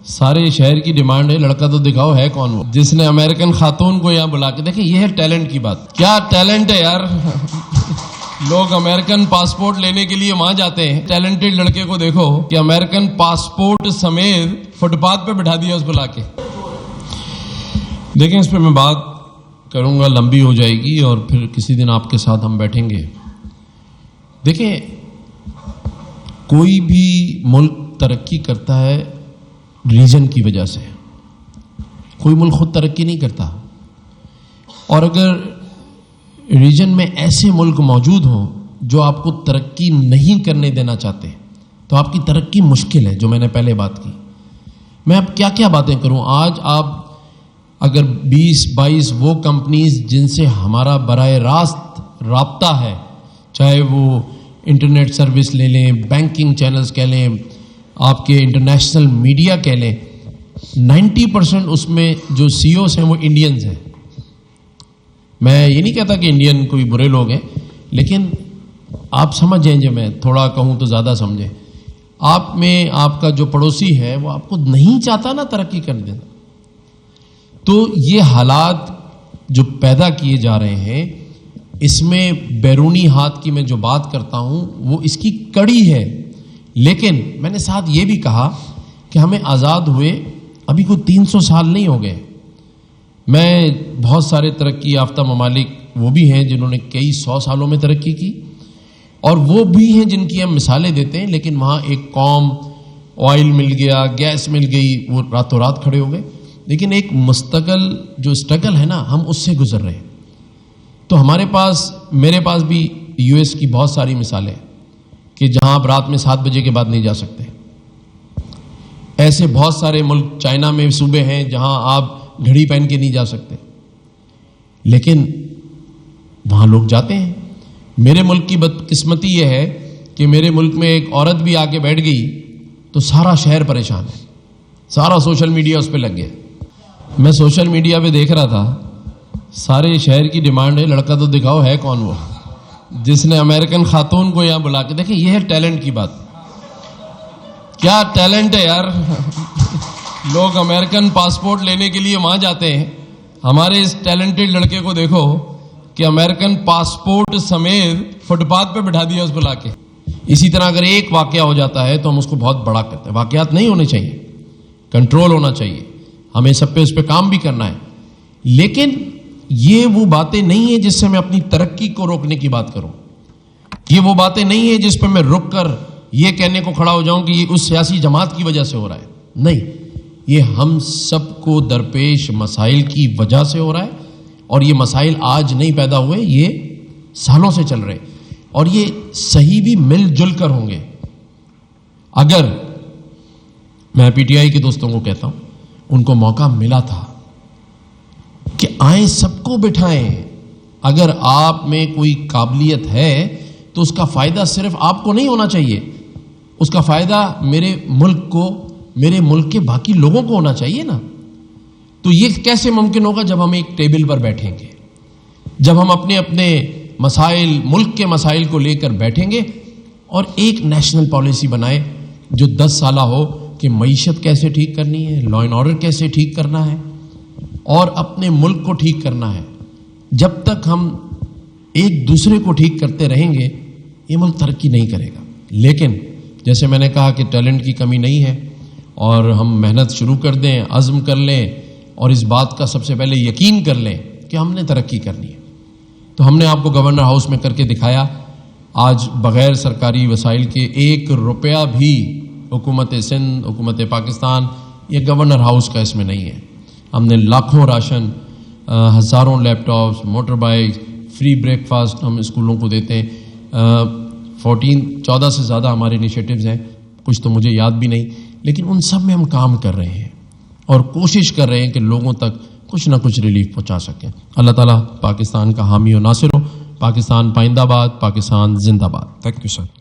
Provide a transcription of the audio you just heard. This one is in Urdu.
سارے شہر کی ڈیمانڈ ہے لڑکا تو دکھاؤ ہے کون وہ جس نے امریکن خاتون کو یہاں بلا کے دیکھیں. یہ ہے ٹیلنٹ کی بات. کیا ٹیلنٹ ہے یار. لوگ امریکن پاسپورٹ لینے کے لیے وہاں جاتے ہیں. ٹیلنٹڈ لڑکے کو دیکھو کہ امریکن پاسپورٹ سمیت فٹ پاتھ پہ بٹھا دیا اس بلا کے. دیکھیں اس پہ میں بات کروں گا, لمبی ہو جائے گی اور پھر کسی دن آپ کے ساتھ ہم بیٹھیں گے. دیکھیں کوئی بھی ملک ترقی کرتا ہے ریجن کی وجہ سے. کوئی ملک خود ترقی نہیں کرتا, اور اگر ریجن میں ایسے ملک موجود ہوں جو آپ کو ترقی نہیں کرنے دینا چاہتے تو آپ کی ترقی مشکل ہے. جو میں نے پہلے بات کی, میں اب کیا کیا باتیں کروں. آج آپ اگر 20-22 وہ کمپنیز جن سے ہمارا براہ راست رابطہ ہے, چاہے وہ انٹرنیٹ سروس لے لیں, بینکنگ چینلز کہہ لیں, آپ کے انٹرنیشنل میڈیا کہہ لیں, 90% اس میں جو سی اوز ہیں وہ انڈینز ہیں. میں یہ نہیں کہتا کہ انڈین کوئی برے لوگ ہیں, لیکن آپ سمجھیں, جو میں تھوڑا کہوں تو زیادہ سمجھیں, آپ میں آپ کا جو پڑوسی ہے وہ آپ کو نہیں چاہتا نا ترقی کر دینا. تو یہ حالات جو پیدا کیے جا رہے ہیں, اس میں بیرونی ہاتھ کی میں جو بات کرتا ہوں وہ اس کی کڑی ہے. لیکن میں نے ساتھ یہ بھی کہا کہ ہمیں آزاد ہوئے ابھی کوئی 300 سال نہیں ہو گئے. میں بہت سارے ترقی یافتہ ممالک وہ بھی ہیں جنہوں نے کئی 100 سالوں میں ترقی کی, اور وہ بھی ہیں جن کی ہم مثالیں دیتے ہیں, لیکن وہاں ایک قوم آئل مل گیا, گیس مل گئی, وہ راتوں رات کھڑے ہو گئے. لیکن ایک مستقل جو اسٹرگل ہے نا, ہم اس سے گزر رہے ہیں. تو ہمارے پاس, میرے پاس بھی یو ایس کی بہت ساری مثالیں کہ جہاں آپ رات میں 7 بجے کے بعد نہیں جا سکتے. ایسے بہت سارے ملک, چائنا میں صوبے ہیں جہاں آپ گھڑی پہن کے نہیں جا سکتے, لیکن وہاں لوگ جاتے ہیں. میرے ملک کی بدقسمتی یہ ہے کہ میرے ملک میں ایک عورت بھی آ کے بیٹھ گئی تو سارا شہر پریشان ہے, سارا سوشل میڈیا اس پہ لگ گیا. میں سوشل میڈیا پہ دیکھ رہا تھا, سارے شہر کی ڈیمانڈ ہے لڑکا تو دکھاؤ ہے کون وہ جس نے امریکن خاتون کو یہاں بلا کے دیکھیں. یہ ہے ٹیلنٹ کی بات. کیا ٹیلنٹ ہے یار. لوگ امریکن پاسپورٹ لینے کے لیے وہاں جاتے ہیں. ہمارے اس ٹیلنٹڈ لڑکے کو دیکھو کہ امریکن پاسپورٹ سمیت فٹ پاتھ پہ بٹھا دیا اس بلا کے. اسی طرح اگر ایک واقعہ ہو جاتا ہے تو ہم اس کو بہت بڑا کرتے ہیں. واقعات نہیں ہونے چاہیے, کنٹرول ہونا چاہیے. ہمیں سب پہ اس پہ کام بھی کرنا ہے, لیکن یہ وہ باتیں نہیں ہیں جس سے میں اپنی ترقی کو روکنے کی بات کروں. یہ وہ باتیں نہیں ہیں جس پہ میں رک کر یہ کہنے کو کھڑا ہو جاؤں کہ یہ اس سیاسی جماعت کی وجہ سے ہو رہا ہے. نہیں, یہ ہم سب کو درپیش مسائل کی وجہ سے ہو رہا ہے, اور یہ مسائل آج نہیں پیدا ہوئے, یہ سالوں سے چل رہے, اور یہ صحیح بھی مل جل کر ہوں گے. اگر میں پی ٹی آئی کے دوستوں کو کہتا ہوں, ان کو موقع ملا تھا کہ آئیں سب کو بٹھائیں. اگر آپ میں کوئی قابلیت ہے تو اس کا فائدہ صرف آپ کو نہیں ہونا چاہیے, اس کا فائدہ میرے ملک کو, میرے ملک کے باقی لوگوں کو ہونا چاہیے نا. تو یہ کیسے ممکن ہوگا جب ہم ایک ٹیبل پر بیٹھیں گے, جب ہم اپنے اپنے مسائل, ملک کے مسائل کو لے کر بیٹھیں گے اور ایک نیشنل پالیسی بنائیں جو 10 سالہ ہو کہ معیشت کیسے ٹھیک کرنی ہے, لا اینڈ آرڈر کیسے ٹھیک کرنا ہے, اور اپنے ملک کو ٹھیک کرنا ہے. جب تک ہم ایک دوسرے کو ٹھیک کرتے رہیں گے یہ ملک ترقی نہیں کرے گا. لیکن جیسے میں نے کہا کہ ٹیلنٹ کی کمی نہیں ہے, اور ہم محنت شروع کر دیں, عزم کر لیں, اور اس بات کا سب سے پہلے یقین کر لیں کہ ہم نے ترقی کرنی ہے. تو ہم نے آپ کو گورنر ہاؤس میں کر کے دکھایا. آج بغیر سرکاری وسائل کے 1 روپیہ بھی حکومت سندھ, حکومت پاکستان, یہ گورنر ہاؤس کا اس میں نہیں ہے. ہم نے لاکھوں راشن, ہزاروں laptops, motorbike, free breakfast ہم اسکولوں کو دیتے ہیں. 14 سے زیادہ ہمارے انیشیٹوز ہیں, کچھ تو مجھے یاد بھی نہیں, لیکن ان سب میں ہم کام کر رہے ہیں اور کوشش کر رہے ہیں کہ لوگوں تک کچھ نہ کچھ ریلیف پہنچا سکیں. اللہ تعالیٰ پاکستان کا حامی و ناصر ہو. پاکستان پائندہ باد, پاکستان زندہ باد. Thank you sir.